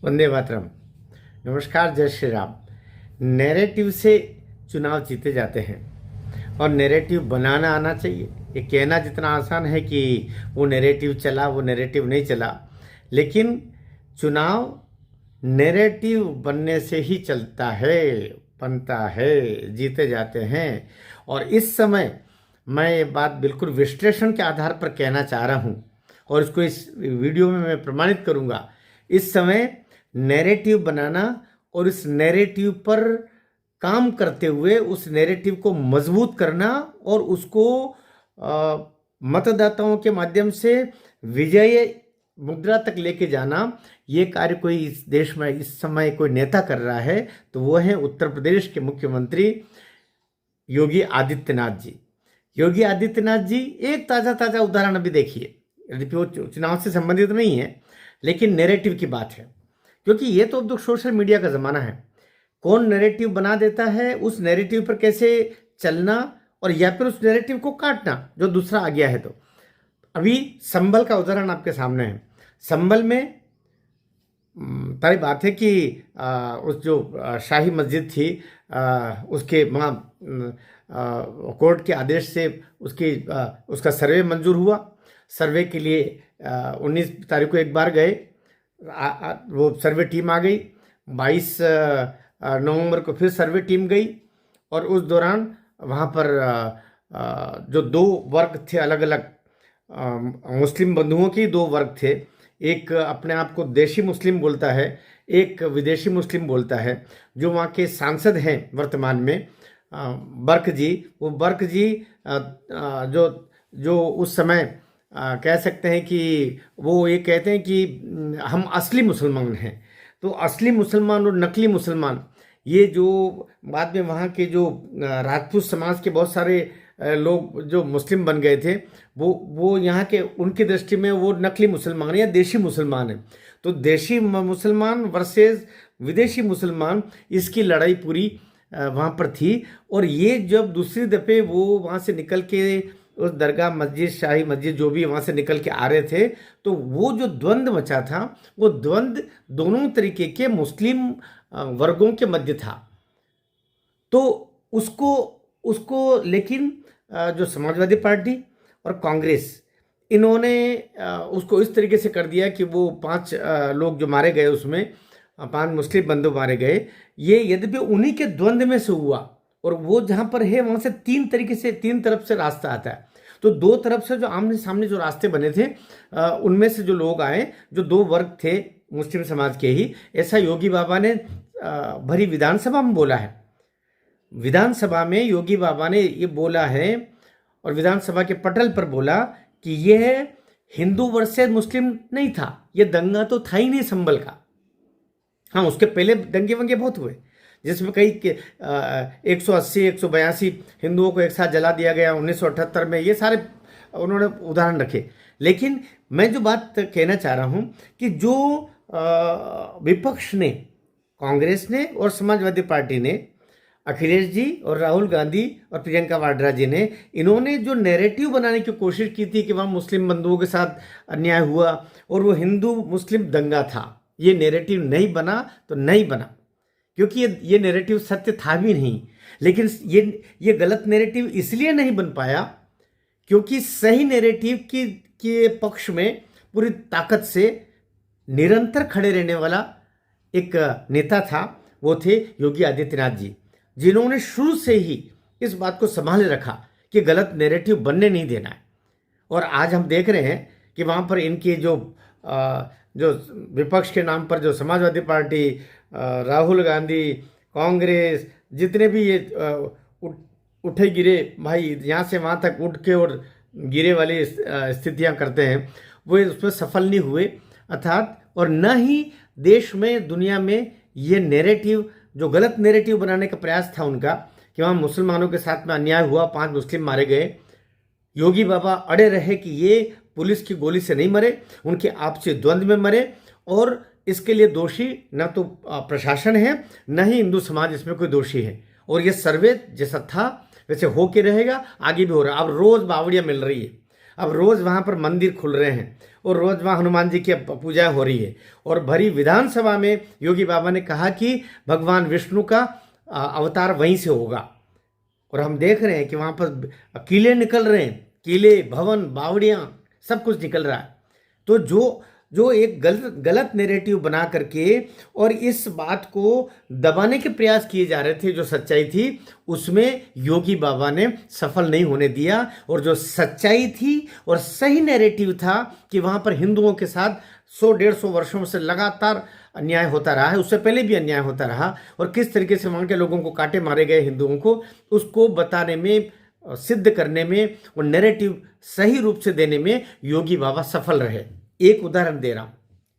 वंदे मातरम। नमस्कार, जय श्री राम। नैरेटिव से चुनाव जीते जाते हैं और नैरेटिव बनाना आना चाहिए। ये कहना जितना आसान है कि वो नैरेटिव चला, वो नैरेटिव नहीं चला, लेकिन चुनाव नैरेटिव बनने से ही चलता है, बनता है, जीते जाते हैं। और इस समय मैं ये बात बिल्कुल विश्लेषण के आधार पर कहना चाह रहा हूँ और इसको इस वीडियो में मैं प्रमाणित करूँगा। इस समय नैरेटिव बनाना और इस नैरेटिव पर काम करते हुए उस नैरेटिव को मजबूत करना और उसको मतदाताओं के माध्यम से विजय मुद्रा तक लेके जाना, ये कार्य कोई इस देश में इस समय कोई नेता कर रहा है तो वो है उत्तर प्रदेश के मुख्यमंत्री योगी आदित्यनाथ जी। योगी आदित्यनाथ जी एक ताज़ा उदाहरण अभी देखिए, यद्यपि वो चुनाव से संबंधित नहीं है लेकिन नैरेटिव की बात है, क्योंकि ये तो अब सोशल मीडिया का ज़माना है। कौन नैरेटिव बना देता है, उस नैरेटिव पर कैसे चलना और या फिर उस नैरेटिव को काटना जो दूसरा आ गया है। तो अभी संभल का उदाहरण आपके सामने है। संभल में तारी बात है कि उस जो शाही मस्जिद थी उसके वहाँ कोर्ट के आदेश से उसका सर्वे मंजूर हुआ। सर्वे के लिए 19 तारीख को एक बार गए, वो सर्वे टीम आ गई। 22 नवंबर को फिर सर्वे टीम गई और उस दौरान वहाँ पर जो दो वर्ग थे, अलग अलग मुस्लिम बंधुओं के दो वर्ग थे। एक अपने आप को देशी मुस्लिम बोलता है, एक विदेशी मुस्लिम बोलता है। जो वहाँ के सांसद हैं वर्तमान में बर्क जी, वो बर्क जी जो उस समय कह सकते हैं कि वो ये कहते हैं कि हम असली मुसलमान हैं। तो असली मुसलमान और नकली मुसलमान, ये जो बाद में वहाँ के जो राजपूत समाज के बहुत सारे लोग जो मुस्लिम बन गए थे, वो यहाँ के उनकी दृष्टि में वो नकली मुसलमान या देशी मुसलमान है। तो देशी मुसलमान वर्सेस विदेशी मुसलमान, इसकी लड़ाई पूरी वहाँ पर थी। और ये जब दूसरी दफ़े वो वहाँ से निकल के उस दरगाह मस्जिद, शाही मस्जिद जो भी वहाँ से निकल के आ रहे थे, तो वो जो द्वंद्व मचा था, वो द्वंद्व दोनों तरीके के मुस्लिम वर्गों के मध्य था। तो उसको लेकिन जो समाजवादी पार्टी और कांग्रेस, इन्होंने उसको इस तरीके से कर दिया कि वो 5 लोग जो मारे गए, उसमें 5 मुस्लिम बंधु मारे गए। ये यद्यपि उन्हीं के द्वंद्व में से हुआ और वो जहाँ पर है वहाँ से 3 तरफ से रास्ता आता है। तो 2 तरफ से जो आमने सामने जो रास्ते बने थे, उनमें से जो लोग आए, जो 2 वर्ग थे मुस्लिम समाज के ही, ऐसा योगी बाबा ने भरी विधानसभा में बोला है। विधानसभा में योगी बाबा ने ये बोला है और विधानसभा के पटल पर बोला कि यह हिंदू वर्सेस मुस्लिम नहीं था, ये दंगा तो था ही नहीं संभल का। हाँ, उसके पहले दंगे वंगे बहुत हुए जिसमें कई 180-182 हिंदुओं को एक साथ जला दिया गया 1978 में, ये सारे उन्होंने उदाहरण रखे। लेकिन मैं जो बात कहना चाह रहा हूँ कि जो विपक्ष ने, कांग्रेस ने और समाजवादी पार्टी ने, अखिलेश जी और राहुल गांधी और प्रियंका वाड्रा जी ने, इन्होंने जो नैरेटिव बनाने की कोशिश की थी कि वहाँ मुस्लिम बंधुओं के साथ अन्याय हुआ और वो हिंदू मुस्लिम दंगा था, ये नैरेटिव नहीं बना तो नहीं बना, क्योंकि ये नैरेटिव सत्य था भी नहीं। लेकिन ये गलत नैरेटिव इसलिए नहीं बन पाया क्योंकि सही नैरेटिव के पक्ष में पूरी ताकत से निरंतर खड़े रहने वाला एक नेता था, वो थे योगी आदित्यनाथ जी, जिन्होंने शुरू से ही इस बात को संभाले रखा कि गलत नैरेटिव बनने नहीं देना है। और आज हम देख रहे हैं कि वहाँ पर इनके जो विपक्ष के नाम पर जो समाजवादी पार्टी, राहुल गांधी, कांग्रेस, जितने भी ये उठे गिरे भाई, यहाँ से वहाँ तक उठ के और गिरे वाली स्थितियाँ करते हैं, वो उसमें सफल नहीं हुए। अर्थात और न ही देश में, दुनिया में ये नैरेटिव, जो गलत नैरेटिव बनाने का प्रयास था उनका कि वहाँ मुसलमानों के साथ में अन्याय हुआ, 5 मुस्लिम मारे गए, योगी बाबा अड़े रहे कि ये पुलिस की गोली से नहीं मरे, उनके आपसी द्वंद्व में मरे। और इसके लिए दोषी न तो प्रशासन है, न ही हिंदू समाज इसमें कोई दोषी है। और ये सर्वे जैसा था वैसे हो के रहेगा, आगे भी हो रहा है। अब रोज बावड़ियाँ मिल रही है, अब रोज वहां पर मंदिर खुल रहे हैं और रोज वहां हनुमान जी की पूजा हो रही है। और भरी विधानसभा में योगी बाबा ने कहा कि भगवान विष्णु का अवतार वहीं से होगा। और हम देख रहे हैं कि वहां पर किले निकल रहे हैं, किले, भवन, बावड़ियां, सब कुछ निकल रहा है। तो जो जो एक गलत नैरेटिव बना करके और इस बात को दबाने के प्रयास किए जा रहे थे, जो सच्चाई थी उसमें योगी बाबा ने सफल नहीं होने दिया। और जो सच्चाई थी और सही नैरेटिव था कि वहां पर हिंदुओं के साथ 100-150 वर्षों से लगातार अन्याय होता रहा है, उससे पहले भी अन्याय होता रहा, और किस तरीके से वहां के लोगों को काटे मारे गए हिंदुओं को, उसको बताने में, सिद्ध करने में और नैरेटिव सही रूप से देने में योगी बाबा सफल रहे। एक उदाहरण दे रहा हूं।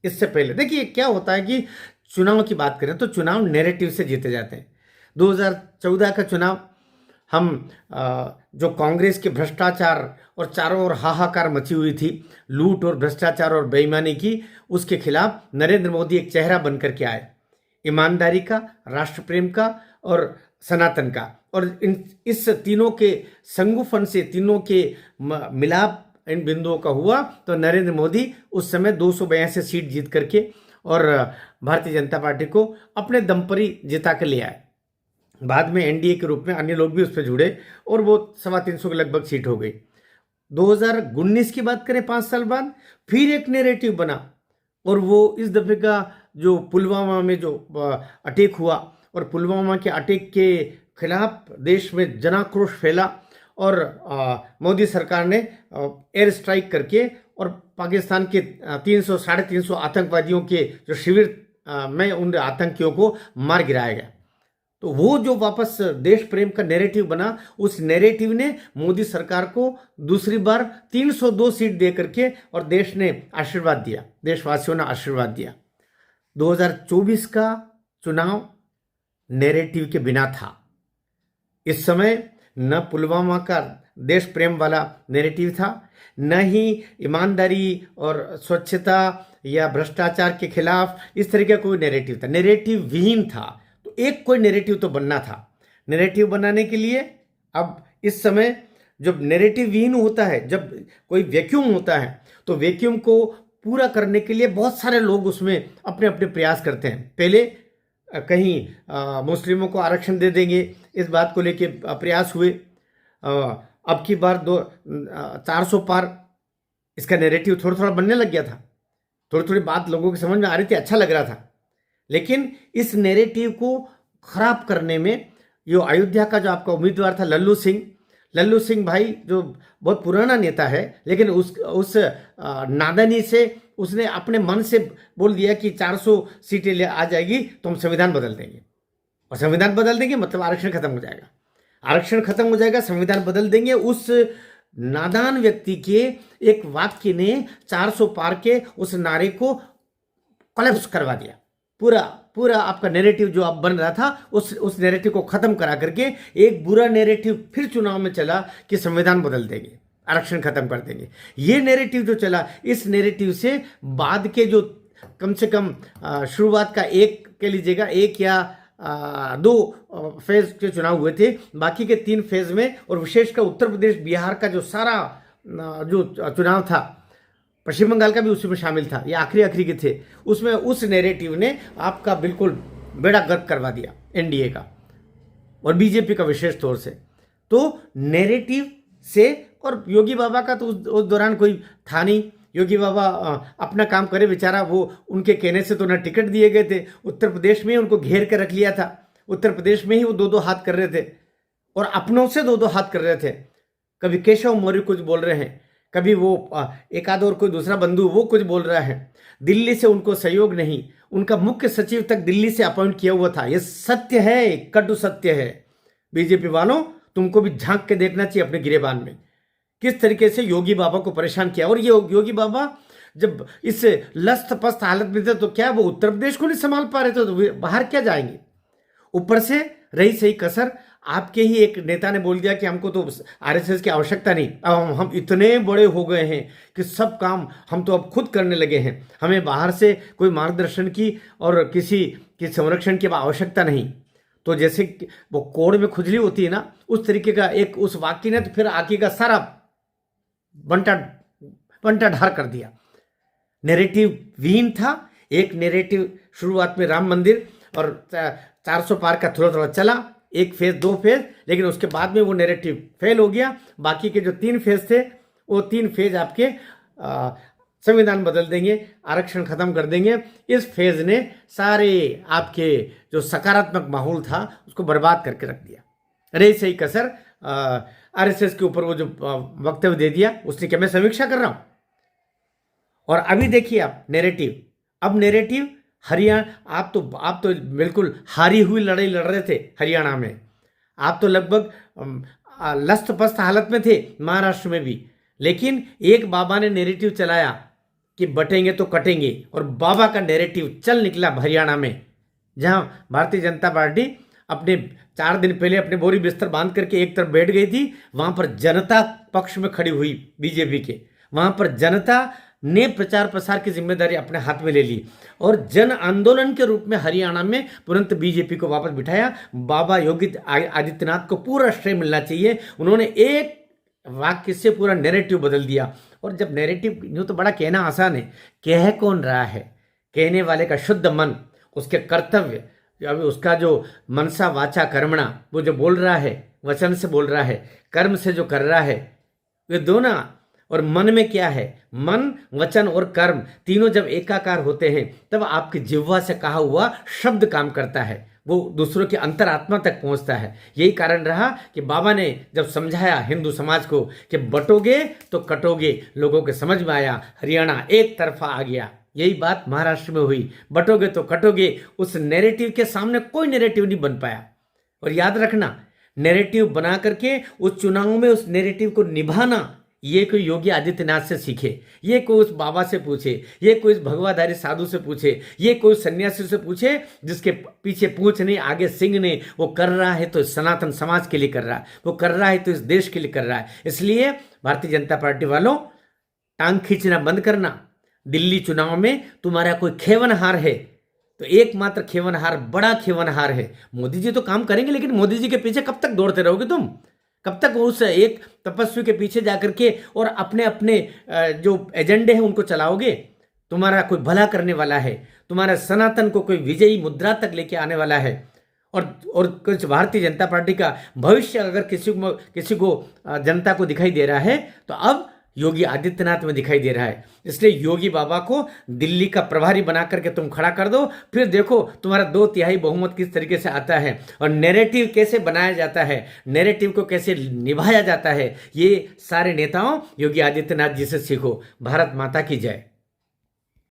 इससे पहले देखिए क्या होता है कि चुनाव की बात करें तो चुनाव नैरेटिव से जीते जाते हैं। 2014 का चुनाव हम जो कांग्रेस के भ्रष्टाचार और चारों ओर हाहाकार मची हुई थी, लूट और भ्रष्टाचार और बेईमानी की, उसके खिलाफ नरेंद्र मोदी एक चेहरा बनकर के आए, ईमानदारी का, राष्ट्र प्रेम का और सनातन का। और इस तीनों के संगुफन से, तीनों के मिलाप इन बिंदुओं का हुआ तो नरेंद्र मोदी उस समय 282 सीट जीत करके और भारतीय जनता पार्टी को अपने दम पर ही जिता के ले आए। बाद में एनडीए के रूप में अन्य लोग भी उस पर जुड़े और वो 325 के लगभग सीट हो गई। 2019 की बात करें, 5 साल बाद फिर एक नैरेटिव बना और वो इस दफे का जो पुलवामा में जो अटैक हुआ और पुलवामा के अटैक के खिलाफ देश में जनाक्रोश फैला और मोदी सरकार ने एयर स्ट्राइक करके और पाकिस्तान के 300-350 आतंकवादियों के जो शिविर में उन आतंकियों को मार गिराया गया। तो वो जो वापस देश प्रेम का नैरेटिव बना, उस नैरेटिव ने मोदी सरकार को दूसरी बार 302 सीट दे करके और देश ने आशीर्वाद दिया, देशवासियों ने आशीर्वाद दिया। 2024 का चुनाव नैरेटिव के बिना था। इस समय न पुलवामा का देश प्रेम वाला नैरेटिव था, न ही ईमानदारी और स्वच्छता या भ्रष्टाचार के खिलाफ इस तरह का कोई नैरेटिव था, नैरेटिव विहीन था। तो एक कोई नैरेटिव तो बनना था। नैरेटिव बनाने के लिए अब इस समय जब नैरेटिव विहीन होता है, जब कोई वैक्यूम होता है, तो वैक्यूम को पूरा करने के लिए बहुत सारे लोग उसमें अपने अपने प्रयास करते हैं। पहले कहीं मुस्लिमों को आरक्षण दे देंगे, इस बात को लेके प्रयास हुए। अब की बार 400 पार, इसका नैरेटिव थोड़ा थोड़ा बनने लग गया था, थोड़ी थोड़ी बात लोगों की समझ में आ रही थी, अच्छा लग रहा था। लेकिन इस नैरेटिव को खराब करने में जो अयोध्या का जो आपका उम्मीदवार था लल्लू सिंह भाई, जो बहुत पुराना नेता है, लेकिन उस नादानी से उसने अपने मन से बोल दिया कि 400 सीटें ले आ जाएगी तो हम संविधान बदल देंगे। और संविधान बदल देंगे मतलब आरक्षण खत्म हो जाएगा, आरक्षण खत्म हो जाएगा, संविधान बदल देंगे। उस नादान व्यक्ति के एक वाक्य ने 400 पार के उस नारे को कोलैप्स करवा दिया। पूरा आपका नैरेटिव जो अब बन रहा था उस नैरेटिव को खत्म करा करके एक बुरा नैरेटिव फिर चुनाव में चला कि संविधान बदल देंगे, आरक्षण खत्म कर देंगे। ये नैरेटिव जो चला, इस नैरेटिव से बाद के जो कम से कम शुरुआत का एक कह लीजिएगा, 1 या 2 फेज के चुनाव हुए थे, बाकी के 3 फेज में और विशेषकर उत्तर प्रदेश, बिहार का जो सारा जो चुनाव था, पश्चिम बंगाल का भी उसी में शामिल था, ये आखिरी के थे, उसमें उस नैरेटिव ने आपका बिल्कुल बेड़ा गर्क करवा दिया एनडीए का और बीजेपी का विशेष तौर से। तो नैरेटिव से, और योगी बाबा का तो उस दौरान कोई था नहीं। योगी बाबा अपना काम करे बेचारा, वो उनके कहने से तो ना टिकट दिए गए थे, उत्तर प्रदेश में ही उनको घेर कर रख लिया था, उत्तर प्रदेश में ही वो 2-2 हाथ कर रहे थे और अपनों से 2-2 हाथ कर रहे थे। कभी केशव मौर्य कुछ बोल रहे हैं, कभी वो एक आध और कोई दूसरा बंधु वो कुछ बोल रहा है। दिल्ली से उनको सहयोग नहीं, उनका मुख्य सचिव तक दिल्ली से अपॉइंट किया हुआ था। ये सत्य है, कटु सत्य है। बीजेपी वालों, तुमको भी झांक के देखना चाहिए अपने गिरेबान में, किस तरीके से योगी बाबा को परेशान किया। और ये योगी बाबा जब इस लस्त पस्त हालत में थे तो क्या वो उत्तर प्रदेश को नहीं संभाल पा रहे थे, तो बाहर क्या जाएंगे। ऊपर से रही सही कसर, आपके ही एक नेता ने बोल दिया कि हमको तो आरएसएस की आवश्यकता नहीं, अब हम इतने बड़े हो गए हैं कि सब काम हम तो अब खुद करने लगे हैं, हमें बाहर से कोई मार्गदर्शन की और किसी की संरक्षण की आवश्यकता नहीं। तो जैसे वो कोड़ में खुजली होती है ना, उस तरीके का एक उस वाक्य ने तो फिर आगे का सारा बंटा बंटा ढार कर दिया। नैरेटिव विहीन था। एक नैरेटिव शुरुआत में राम मंदिर और 400 पार का थोड़ा थोड़ा चला, एक फेज, दो फेज, लेकिन उसके बाद में वो नैरेटिव फेल हो गया। बाकी के जो 3 फेज थे, वो 3 फेज आपके संविधान बदल देंगे, आरक्षण खत्म कर देंगे। इस फेज ने सारे आपके जो सकारात्मक माहौल था उसको बर्बाद करके रख दिया। रही सही कसर आरएसएस के ऊपर वो जो वक्तव्य दे दिया उसने, क्या मैं समीक्षा कर रहा हूं? और अभी देखिए आप नैरेटिव, अब नैरेटिव हरियाणा, आप तो बिल्कुल हारी हुई लड़ाई लड़ रहे थे हरियाणा में। आप तो लगभग लस्त पस्त हालत में थे महाराष्ट्र में भी, लेकिन एक बाबा ने नैरेटिव चलाया कि बटेंगे तो कटेंगे, और बाबा का नैरेटिव चल निकला हरियाणा में, जहां भारतीय जनता पार्टी अपने 4 दिन पहले अपने बोरी बिस्तर बांध करके एक तरफ बैठ गई थी, वहां पर जनता पक्ष में खड़ी हुई बीजेपी के। वहां पर जनता ने प्रचार प्रसार की जिम्मेदारी अपने हाथ में ले ली और जन आंदोलन के रूप में हरियाणा में तुरंत बीजेपी को वापस बिठाया। बाबा योगी आदित्यनाथ को पूरा श्रेय मिलना चाहिए। उन्होंने एक वाक्य से पूरा नैरेटिव बदल दिया। और जब नैरेटिव, यूँ तो बड़ा कहना आसान है, कह कौन रहा है? कहने वाले का शुद्ध मन, उसके कर्तव्य, अभी उसका जो मनसा वाचा कर्मणा, वो जो बोल रहा है वचन से बोल रहा है, कर्म से जो कर रहा है, वे दोनों। और मन में क्या है? मन, वचन और कर्म तीनों जब एकाकार होते हैं तब आपकी जिह्वा से कहा हुआ शब्द काम करता है, वो दूसरों की अंतरात्मा तक पहुंचता है। यही कारण रहा कि बाबा ने जब समझाया हिंदू समाज को कि बटोगे तो कटोगे, लोगों के समझ में आया, हरियाणा एक तरफा आ गया। यही बात महाराष्ट्र में हुई, बटोगे तो कटोगे। उस नैरेटिव के सामने कोई नैरेटिव नहीं बन पाया। और याद रखना, नैरेटिव बना करके उस चुनाव में उस नैरेटिव को निभाना, ये कोई योगी आदित्यनाथ से सीखे, ये कोई उस बाबा से पूछे, ये कोई उस भगवाधारी साधु से पूछे, ये कोई सन्यासी से पूछे जिसके पीछे पूंछ नहीं आगे सिंह नहीं। वो कर रहा है तो सनातन समाज के लिए कर रहा है, वो कर रहा है तो इस देश के लिए कर रहा है। इसलिए भारतीय जनता पार्टी वालों, टांग खींचना बंद करना। दिल्ली चुनाव में तुम्हारा कोई खेवनहार है तो एकमात्र खेवनहार, बड़ा खेवनहार है मोदी जी। तो काम करेंगे, लेकिन मोदी जी के पीछे कब तक दौड़ते रहोगे तुम? कब तक उस एक तपस्वी के पीछे जाकर के और अपने अपने जो एजेंडे हैं उनको चलाओगे? तुम्हारा कोई भला करने वाला है, तुम्हारा सनातन को कोई विजयी मुद्रा तक लेके आने वाला है, और कुछ भारतीय जनता पार्टी का भविष्य अगर किसी को जनता को दिखाई दे रहा है तो अब योगी आदित्यनाथ में दिखाई दे रहा है। इसलिए योगी बाबा को दिल्ली का प्रभारी बना करके तुम खड़ा कर दो, फिर देखो तुम्हारा 2/3 बहुमत किस तरीके से आता है और नैरेटिव कैसे बनाया जाता है, नैरेटिव को कैसे निभाया जाता है। ये सारे नेताओं योगी आदित्यनाथ जी से सीखो। भारत माता की जय।